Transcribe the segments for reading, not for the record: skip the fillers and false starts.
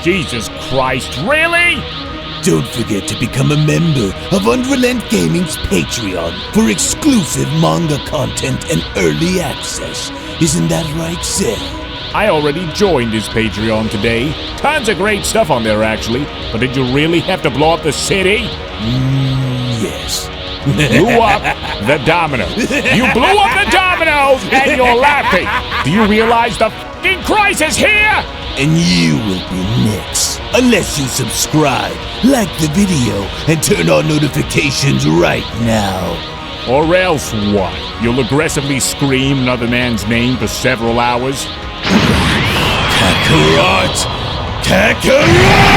Jesus Christ, really? Don't forget to become a member of UnrealEntGaming's Patreon for exclusive manga content and early access. Isn't that right, Seth? I already joined his Patreon today. Tons of great stuff on there, actually. But did you really have to blow up the city? Yes. Blew up the domino. You blew up the dominoes and you're laughing. Do you realize the f***ing crisis here? And you will be next. Unless you subscribe, like the video, and turn on notifications right now. Or else what? You'll aggressively scream another man's name for several hours? Kakarot! Kakarot!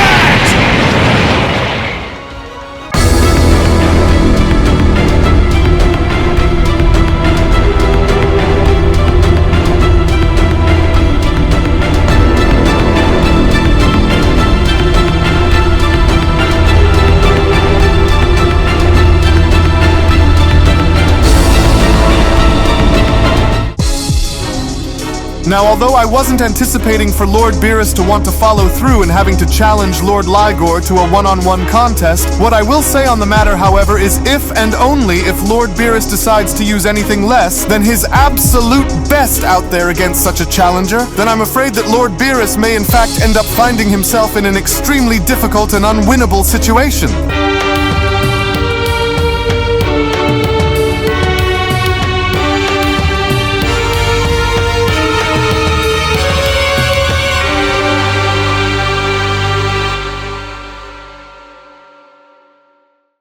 Now, although I wasn't anticipating for Lord Beerus to want to follow through and having to challenge Lord Ligor to a one-on-one contest, what I will say on the matter, however, is if and only if Lord Beerus decides to use anything less than his absolute best out there against such a challenger, then I'm afraid that Lord Beerus may in fact end up finding himself in an extremely difficult and unwinnable situation.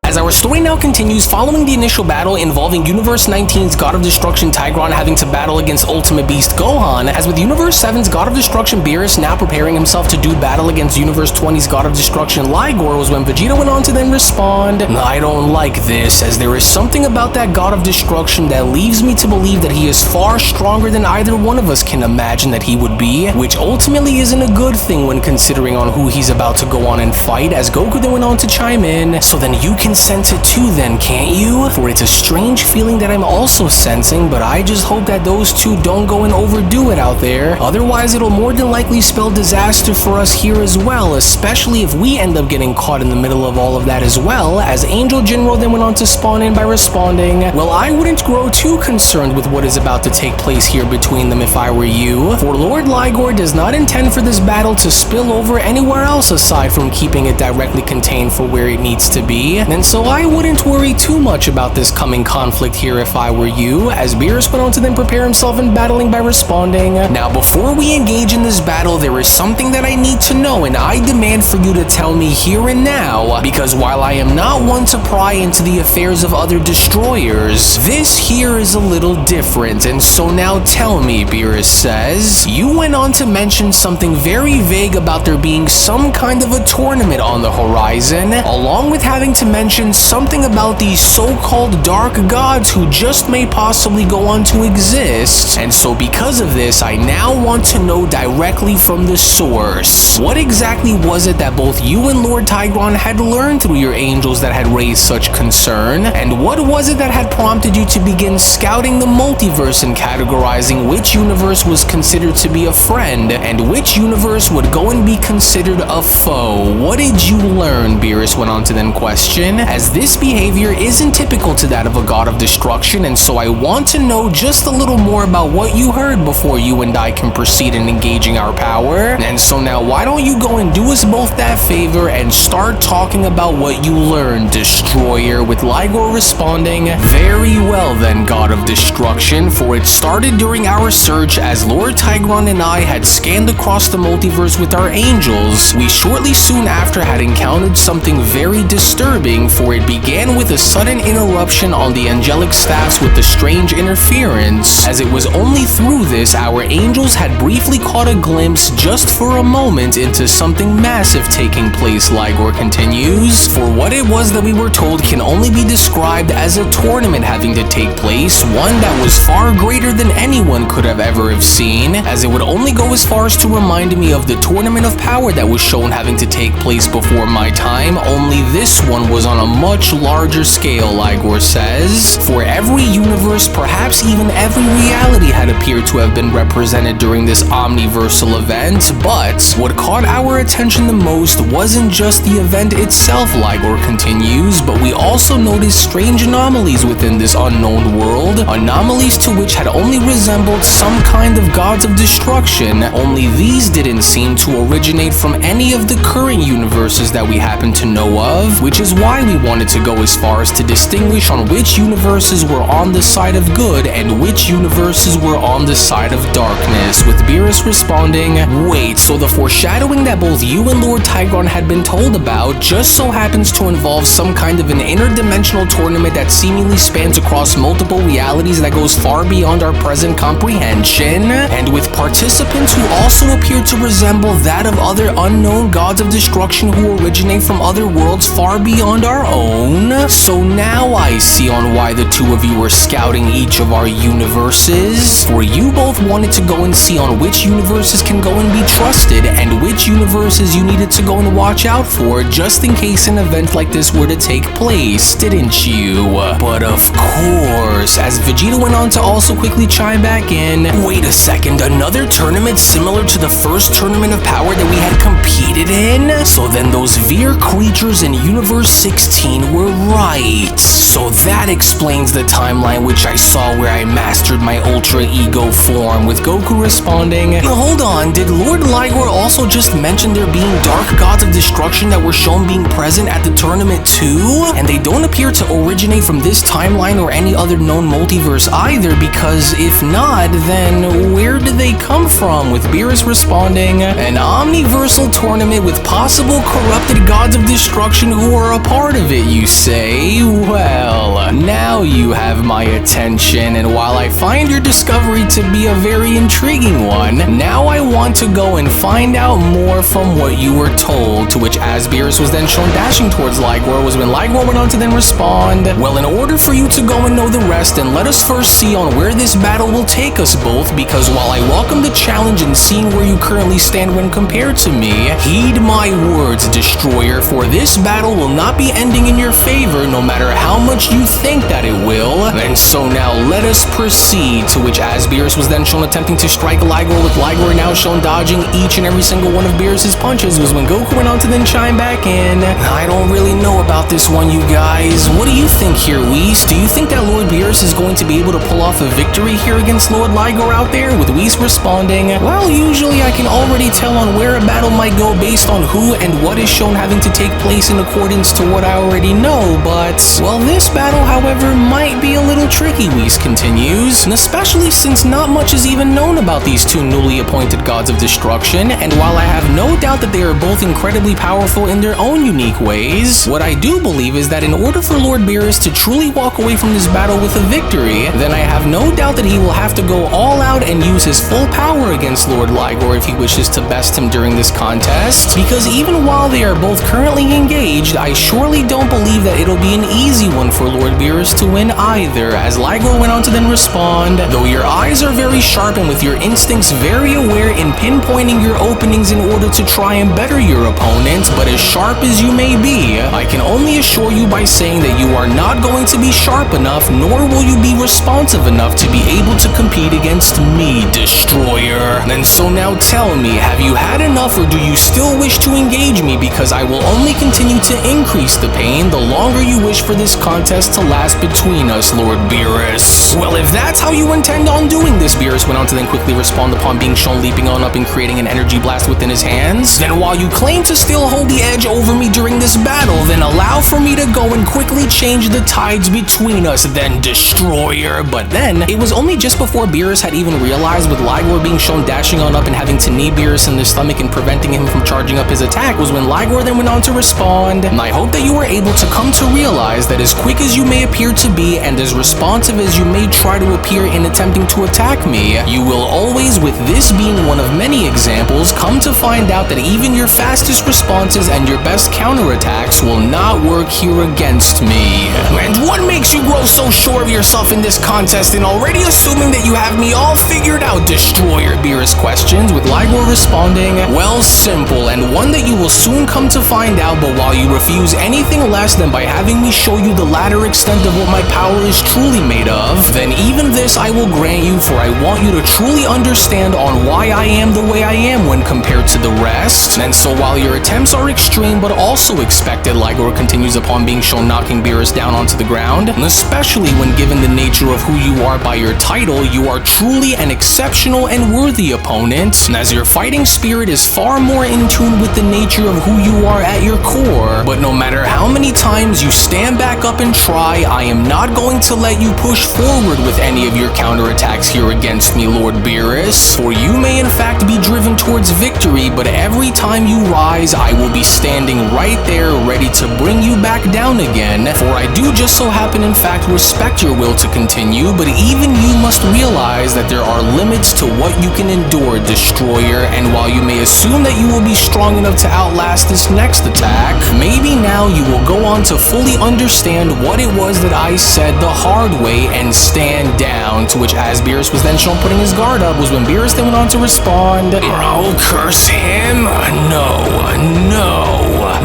As our story now continues, following the initial battle involving Universe 19's God of Destruction Tigron having to battle against Ultimate Beast Gohan, as with Universe 7's God of Destruction Beerus now preparing himself to do battle against Universe 20's God of Destruction Ligor, was when Vegeta went on to then respond, "I don't like this, as there is something about that God of Destruction that leaves me to believe that he is far stronger than either one of us can imagine that he would be, which ultimately isn't a good thing when considering on who he's about to go on and fight," as Goku then went on to chime in, "So then you can sense it too then, can't you? For it's a strange feeling that I'm also sensing, but I just hope that those two don't go and overdo it out there. Otherwise, it'll more than likely spell disaster for us here as well, especially if we end up getting caught in the middle of all of that as well," as Angel General then went on to spawn in by responding, "Well, I wouldn't grow too concerned with what is about to take place here between them if I were you, for Lord Ligor does not intend for this battle to spill over anywhere else aside from keeping it directly contained for where it needs to be, and so I wouldn't worry too much about this coming conflict here if I were you," as Beerus went on to then prepare himself in battling by responding, "Now before we engage in this battle, there is something that I need to know, and I demand for you to tell me here and now, because while I am not one to pry into the affairs of other destroyers, this here is a little different, and so now tell me," Beerus says, "you went on to mention something very vague about there being some kind of a tournament on the horizon, along with having to mention something about these so-called dark gods who just may possibly go on to exist, and so because of this, I now want to know directly from the source. What exactly was it that both you and Lord Tigron had learned through your angels that had raised such concern, and what was it that had prompted you to begin scouting the multiverse and categorizing which universe was considered to be a friend, and which universe would go and be considered a foe? What did you learn?" Beerus went on to then question, as this behavior isn't typical to that of a god of destruction, and so I want to know just a little more about what you heard before you and I can proceed in engaging our power. And so now why don't you go and do us both that favor and start talking about what you learned, Destroyer, with Ligor responding, "Very well then, God of Destruction, for it started during our search as Lord Tigron and I had scanned across the multiverse with our angels. We shortly soon after had encountered something very disturbing, for it began with a sudden interruption on the angelic staffs with the strange interference, as it was only through this our angels had briefly caught a glimpse just for a moment into something massive taking place," Ligor continues, "for what it was that we were told can only be described as a tournament having to take place, one that was far greater than anyone could have ever have seen, as it would only go as far as to remind me of the Tournament of Power that was shown having to take place before my time, only this one was on a much larger scale, Ligor says. For every universe, perhaps even every reality had appeared to have been represented during this omniversal event, but what caught our attention the most wasn't just the event itself, Ligor continues, but we also noticed strange anomalies within this unknown world, anomalies to which had only resembled some kind of gods of destruction, only these didn't seem to originate from any of the current universes that we happen to know of, which is why we wanted to go as far as to distinguish on which universes were on the side of good and which universes were on the side of darkness, with Beerus responding, "Wait, so the foreshadowing that both you and Lord Tigron had been told about just so happens to involve some kind of an interdimensional tournament that seemingly spans across multiple realities that goes far beyond our present comprehension, and with participants who also appear to resemble that of other unknown gods of destruction who originate from other worlds far beyond our own? So now I see on why the two of you were scouting each of our universes, for you both wanted to go and see on which universes can go and be trusted and which universes you needed to go and watch out for just in case an event like this were to take place, didn't you? But of course, as Vegeta went on to also quickly chime back in, wait a second, another tournament similar to the first tournament of power that we had competed in? So then those Veer creatures in Universe 16 were right. So that explains the timeline which I saw where I mastered my Ultra Ego form, with Goku responding, hold on, did Lord Ligor also just mention there being dark gods of destruction that were shown being present at the tournament too? And they don't appear to originate from this timeline or any other known multiverse either, because if not, then where did they come from? With Beerus responding, an omniversal tournament with possible corrupted gods of destruction who are a part of it, you say? Well, now you have my attention, and while I find your discovery to be a very intriguing one, now I want to go and find out more from what you were told, to which as Beerus was then shown dashing towards Ligor was when Ligor went on to then respond, well, in order for you to go and know the rest, then let us first see on where this battle will take us both, because while I welcome the challenge in seeing where you currently stand when compared to me, heed my words, Destroyer, for this battle will not be ending in your favor no matter how much you think that it will. And so now let us proceed, to which as Beerus was then shown attempting to strike Ligor, with Ligor now shown dodging each and every single one of Beerus's punches, was when Goku went on to then chime back in, I don't really know about this one, you guys. What do you think here, Whis? Do you think that Lord Beerus is going to be able to pull off a victory here against Lord Ligor out there? With Whis responding, well, usually I can already tell on where a battle might go based on who and what is shown having to take place in accordance to what I already know, but, well, this battle, however, might be a little tricky, Whis continues, and especially since not much is even known about these two newly appointed gods of destruction, and while I have no doubt that they are both incredibly powerful in their own unique ways, what I do believe is that in order for Lord Beerus to truly walk away from this battle with a victory, then I have no doubt that he will have to go all out and use his full power against Lord Ligor if he wishes to best him during this contest, because even while they are both currently engaged, I surely don't believe that it'll be an easy one for Lord Beerus to win either, as Ligor went on to then respond, though your eyes are very sharp and with your instincts very aware in pinpointing your openings in order to try and better your opponent, but as sharp as you may be, I can only assure you by saying that you are not going to be sharp enough, nor will you be responsive enough to be able to compete against me, Destroyer. And so now tell me, have you had enough, or do you still wish to engage me, because I will only continue to increase the pain the longer you wish for this contest to last between us, Lord Beerus. Well, if that's how you intend on doing this, Beerus went on to then quickly respond upon being shown leaping on up and creating an energy blast within his hands, then while you claim to still hold the edge over me during this battle, then allow for me to go and quickly change the tides between us, then, Destroyer. But then, it was only just before Beerus had even realized, with Ligor being shown dashing on up and having to knee Beerus in the stomach and preventing him from charging up his attack, was when Ligor then went on to respond, and I hope that you were able to come to realize that as quick as you may appear to be, and as responsive as you may try to appear in attempting to attack me, you will always, with this being one of many examples, come to find out that even your fastest responses and your best counterattacks will not work here against me. And what makes you grow so sure of yourself in this contest and already assuming that you have me all figured out, Destroyer? Beerus questions, with Ligor responding, well, simple, and one that you will soon come to find out, but while you refuse anything less than by having me show you the latter extent of what my power is truly made of, then even this I will grant you, for I want you to truly understand on why I am the way I am when compared to the rest. And so while your attempts are extreme but also expected, Ligor continues upon being shown knocking Beerus down onto the ground, and especially when given the nature of who you are by your title, you are truly an exceptional and worthy opponent, and as your fighting spirit is far more in tune with the nature of who you are at your core. But no matter how many times you stand back up and try, I am not going to let you push forward with any of your counterattacks here against me, Lord Beerus, for you may in fact be driven towards victory, but every time you rise, I will be standing right there ready to bring you back down again, for I do just so happen in fact respect your will to continue, but even you must realize that there are limits to what you can endure, Destroyer, and while you may assume that you will be strong enough to outlast this next attack, maybe now you will go on to fully understand what it was that I said the hard way and stand down, to which as Beerus was then shown putting his guard up was when Beerus then went on to respond, "Oh, curse him! No.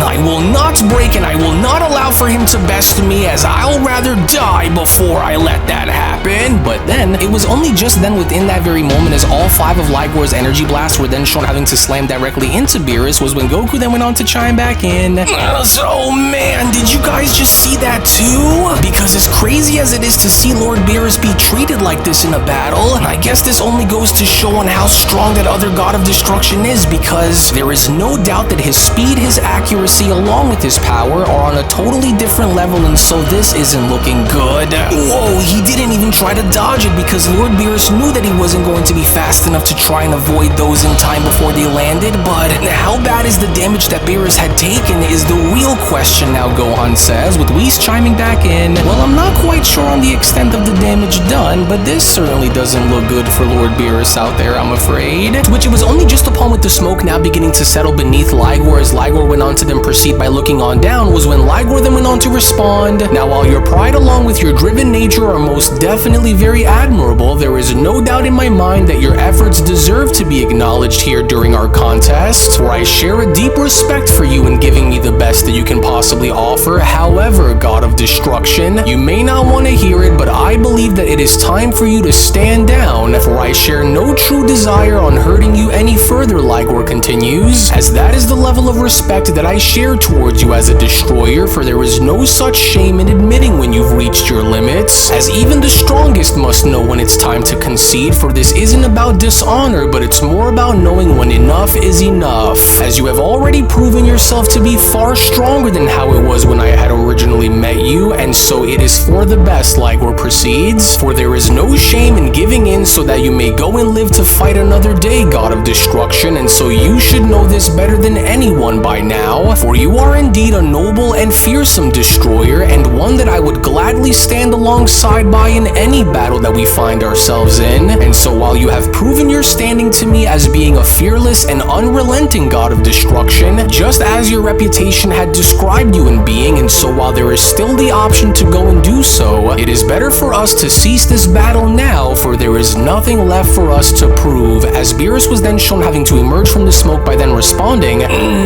I will not break and I will not allow for him to best me, as I'll rather die before I let that happen." But then, it was only just then within that very moment as all 5 of Ligor's energy blasts were then shown having to slam directly into Beerus was when Goku then went on to chime back in. So man, did you guys just see that too? Because as crazy as it is to see Lord Beerus be treated like this in a battle, I guess this only goes to show on how strong that other God of Destruction is, because there is no doubt that his speed, his accuracy, along with his power are on a totally different level, and so this isn't looking good. Whoa, he didn't even try to dodge it because Lord Beerus knew that he wasn't going to be fast enough to try and avoid those in time before they landed, but how bad is the damage that Beerus had taken is the real question now, Gohan says, with Whis chiming back in. Well, I'm not quite sure on the extent of the damage done, but this certainly doesn't look good for Lord Beerus out there, I'm afraid. To which it was only just upon with the smoke now beginning to settle beneath Ligor as Ligor went on to then proceed by looking on down was when Ligor then went on to respond, "Now while your pride along with your driven nature are most definitely very admirable, there is no doubt in my mind that your efforts deserve to be acknowledged here during our contest, for I share a deep respect for you in giving me the best that you can possibly offer. However, God of Destruction, you may not want to hear it, but I believe that it is time for you to stand down, for I share no true desire on hurting you any further," Ligor continues, "as that is the level of respect that I share towards you as a destroyer, for there is no such shame in admitting when you've reached your limits, as even the strongest must know when it's time to concede, for this isn't about dishonor, but it's more about knowing when enough is enough, as you have already proven yourself to be far stronger than how it was when I had originally met you, and so it is for the best," Ligor proceeds, "for there is no shame in giving in so that you may go and live to fight another day, God of Destruction, and so you should know this better than anyone by now, for you are indeed a noble and fearsome destroyer, and one that I would gladly stand alongside by in any battle that we find ourselves in, and so while you have proven your standing to me as being a fearless and unrelenting God of Destruction, just as your reputation had described you in being, and so while there is still the option to go and do so, it is better for us to cease this battle now, for there is nothing left for us to prove," as Beerus was then shown having to emerge from the smoke by then responding,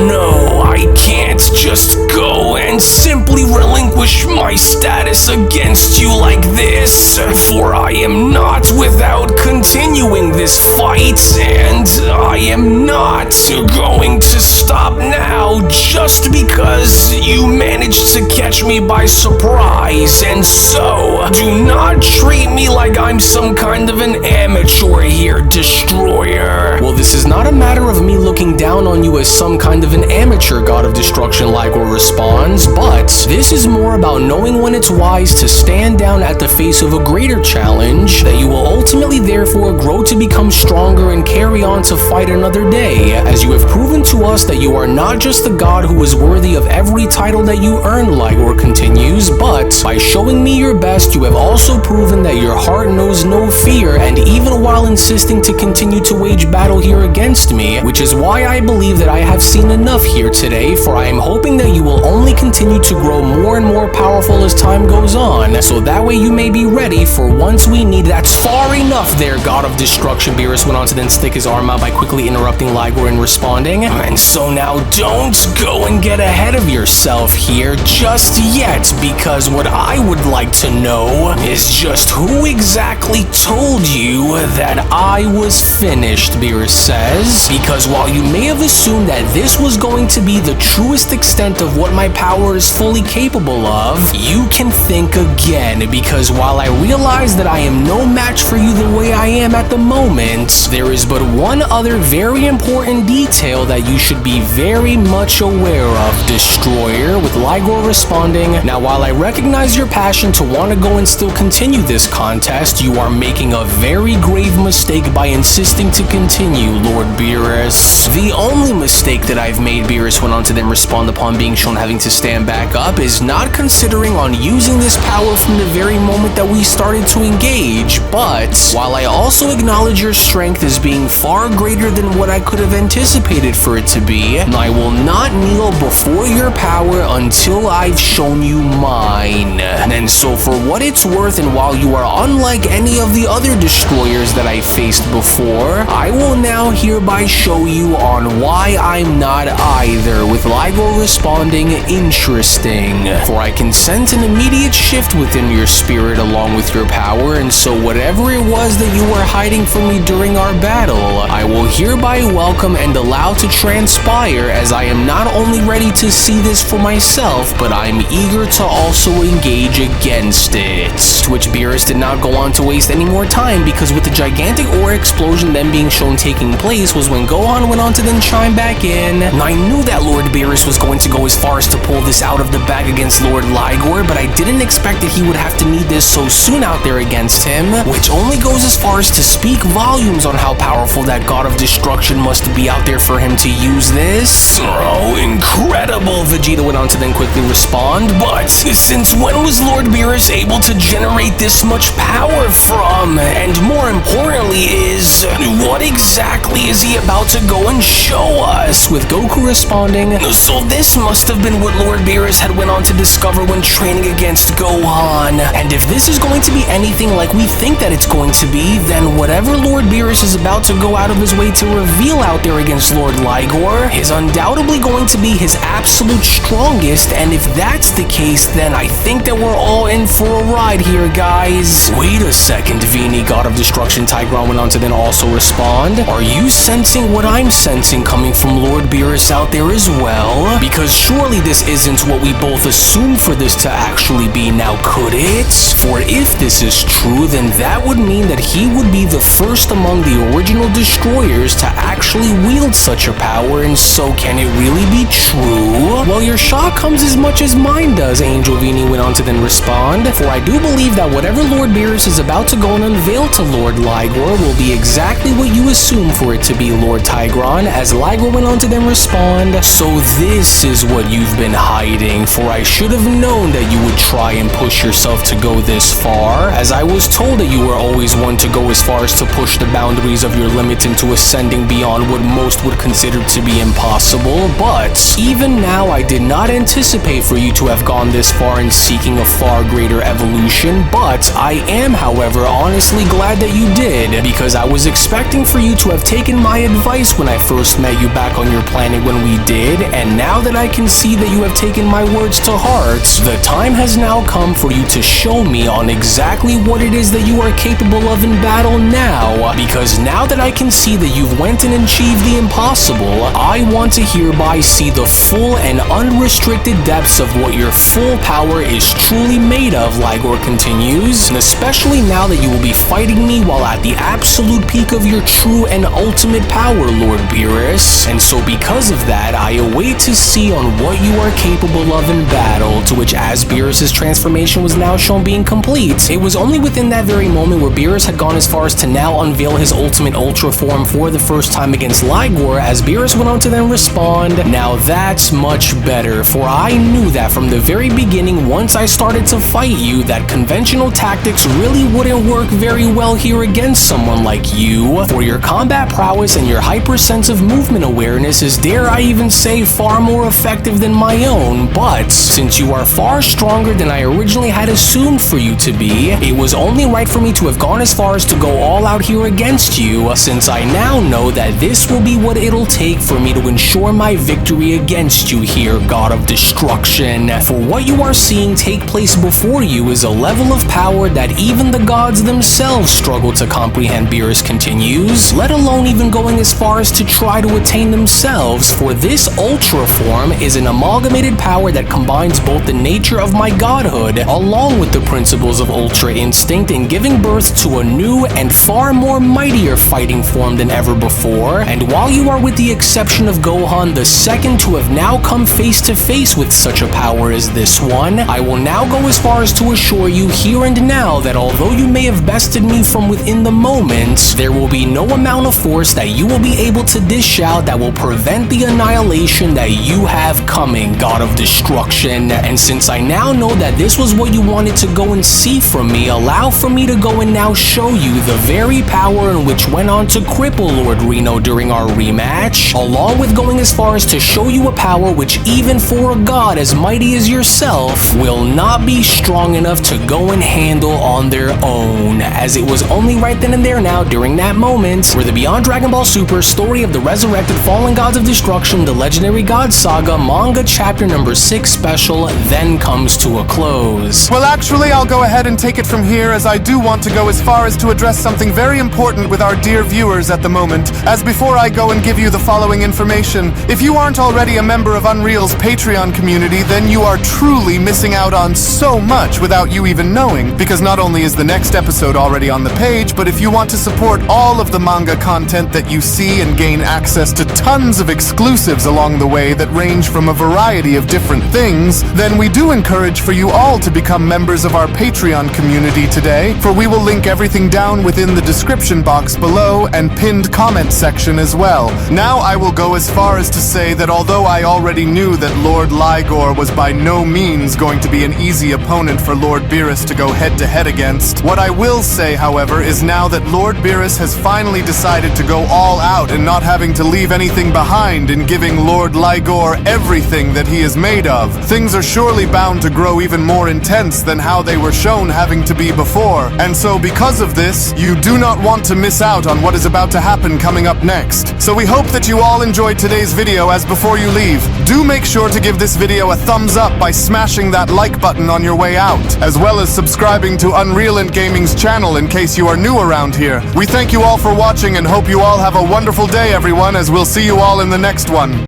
"No, I can't just go and simply relinquish my status against you like this, for I am not without continuing this fight, and I am not going to stop now just because you managed to catch me by surprise, and so do not treat me like I'm some kind of an amateur here, Destroyer." Well, this is not a matter of me looking down on you as some kind of an amateur, God of Destruction, Ligor responds, but this is more about knowing when it's wise to stand down at the face of a greater challenge, that you will ultimately therefore grow to become stronger and carry on to fight another day, as you have proven to us that you are not just the God who is worthy of every title that you earn, Ligor continues, but by showing me your best, you have also proven that your heart knows no fear, and even while insisting to continue to wage battle here against me, which is is why I believe that I have seen enough here today, for I am hoping that you will only continue to grow more and more powerful as time goes on, so that way you may be ready for once we need. That's far enough there, God of Destruction. Beerus went on to then stick his arm out by quickly interrupting Ligor and responding. And so now don't go and get ahead of yourself here just yet, because what I would like to know is just who exactly told you that I was finished, Beerus says. Because while you may have assumed that this was going to be the truest extent of what my power is fully capable of, you can think again, because while I realize that I am no match for you the way I am at the moment, there is but one other very important detail that you should be very much aware of, Destroyer, with Ligor responding. Now, while I recognize your passion to want to go and still continue this contest, you are making a very grave mistake by insisting to continue, Lord Beerus. The only mistake that I've made, Beerus went on to then respond upon being shown having to stand back up, is not considering on using this power from the very moment that we started to engage. But while I also acknowledge your strength as being far greater than what I could have anticipated for it to be, I will not kneel before your power until I've shown you mine. And so for what it's worth, and while you are unlike any of the other destroyers that I faced before, I will now hereby show you on why I'm not either, with Ligor responding, interesting. For I can sense an immediate shift within your spirit along with your power, and so whatever it was that you were hiding from me during our battle, I will hereby welcome and allow to transpire, as I am not only ready to see this for myself, but I'm eager to also engage against it. To which Beerus did not go on to waste any more time, because with the gigantic ore explosion then being shown taking place was when Gohan went on to then chime back in. I knew that Lord Beerus was going to go as far as to pull this out of the bag against Lord Ligor, but I didn't expect that he would have to need this so soon out there against him, which only goes as far as to speak volumes on how powerful that God of Destruction must be out there for him to use this. Oh, incredible, Vegeta went on to then quickly respond. But since when was Lord Beerus able to generate this much power from? And more importantly is, what exactly is he about to go and show us? With Goku responding, so this must have been what Lord Beerus had went on to discover when training against Gohan. And if this is going to be anything like we think that it's going to be, then whatever Lord Beerus is about to go out of his way to reveal out there against Lord Ligor is undoubtedly going to be his absolute strongest. And if that's the case, then I think that we're all in for a ride here, guys. Wait a second, Vini, God of Destruction. Tigron went on to then also respond. Are you sensing what I'm sensing coming from Lord Beerus out there as well? Because surely this isn't what we both assumed for this to actually be, now could it? For if this is true, then that would mean that he would be the first among the original destroyers to actually wield such a power, and so can it really be true? Well, your shock comes as much as mine does, Angel Vini went on to then respond, for I do believe that whatever Lord Beerus is about to go and unveil to Lord Ligor will be exactly what you assume for it to be, Lord Tigron, as Ligor went on to then respond. So this is what you've been hiding, for I should have known that you would try and push yourself to go this far, as I was told that you were always one to go as far as to push the boundaries of your limit into ascending beyond what most would consider to be impossible. But even now, I did not anticipate for you to have gone this far in seeking a far greater evolution, but I am, however, honestly glad that you did, because I was expecting for you to have taken my advice when I first met you back on your planet when we did, and now that I can see that you have taken my words to heart, the time has now come for you to show me on exactly what it is that you are capable of in battle now, because now that I can see that you've went and achieved the impossible, I want to hereby see the full and unrestricted depths of what your full power is truly made of, Ligor continues, and especially now that you will be fighting me while at the absolute peak of your true and ultimate power, Lord Beerus, and so because of that, I await to see on what you are capable of in battle, to which as Beerus' transformation was now shown being complete, it was only within that very moment where Beerus had gone as far as to now unveil his ultimate ultra form for the first time against Ligor, as Beerus went on to then respond, now that's much better, for I knew that from the very beginning, once I started to fight you, that conventional tactics really wouldn't work very well here against someone like you, For your combat prowess and your hypersense of movement awareness is, dare I even say, far more effective than my own, but since you are far stronger than I originally had assumed for you to be, it was only right for me to have gone as far as to go all out here against you, since I now know that this will be what it'll take for me to ensure my victory against you here, God of Destruction. For what you are seeing take place before you is a level of power that even the gods themselves struggle to comprehend, Beerus continues, let alone even going as far as to try to attain themselves, for this Ultra form is an amalgamated power that combines both the nature of my godhood along with the principles of Ultra Instinct in giving birth to a new and far more mightier fighting form than ever before. And while you are, with the exception of Gohan, the second to have now come face to face with such a power as this one, I will now go as far as to assure you here and now that although you may have bested me from within the moment, there will be no amount of force that you will be able to dish out that will prevent the annihilation that you have coming, God of Destruction. And since I now know that this was what you wanted to go and see from me, allow for me to go and now show you the very power in which went on to cripple Lord Reno during our rematch, along with going as far as to show you a power which even for a god as mighty as yourself will not be strong enough to go and handle on their own, as it was only right then and there now during that moment where the Beyond Dragon Ball Super Story of the Resurrected Fallen Gods of Destruction, the Legendary God Saga Manga Chapter number 6 special then comes to a close. Well, actually, I'll go ahead and take it from here, as I do want to go as far as to address something very important with our dear viewers at the moment. As before I go and give you the following information, if you aren't already a member of Unreal's Patreon community, then you are truly missing out on so much without you even knowing, because not only is the next episode already on the page, but if you want to support all of the manga content that you see and gain access to tons of exclusives along the way that range from a variety of different things, then we do encourage for you all to become members of our Patreon community today, for we will link everything down within the description box below and pinned comment section as well. Now I will go as far as to say that although I already knew that Lord Ligor was by no means going to be an easy opponent for Lord Beerus to go head-to-head against, what I will say, however, is now that Lord Beerus has finally decided to go all out and not having to leave anything behind in giving Lord Ligor everything that he is made of, things are surely bound to grow even more intense than how they were shown having to be before. And so because of this, you do not want to miss out on what is about to happen coming up next. So we hope that you all enjoyed today's video, as before you leave, do make sure to give this video a thumbs up by smashing that like button on your way out, as well as subscribing to UnrealEntGaming's channel in case you are new around here. We thank you all for watching and hope you all have a wonderful day, everyone, as we'll see you all in the next one.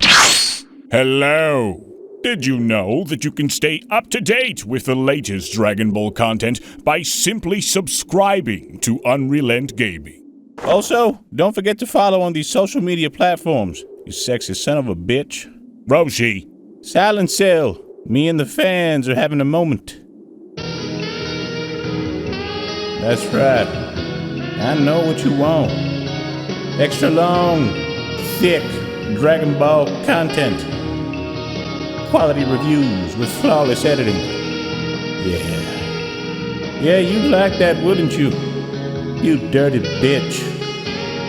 Hello. Did you know that you can stay up to date with the latest Dragon Ball content by simply subscribing to UnrealEntGaming? Also, don't forget to follow on these social media platforms, you sexy son of a bitch. Roshi. Silent Cell, me and the fans are having a moment. That's right. I know what you want. Extra long, thick Dragon Ball content. Quality reviews with flawless editing. Yeah, you'd like that, wouldn't you? You dirty bitch.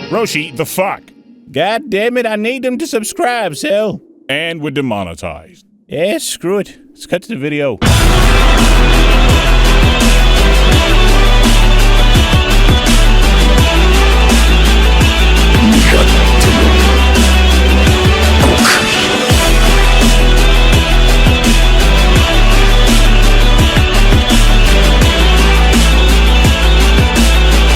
Roshi, the fuck? God damn it, I need them to subscribe, Cell. And we're demonetized. Yeah, screw it. Let's cut to the video.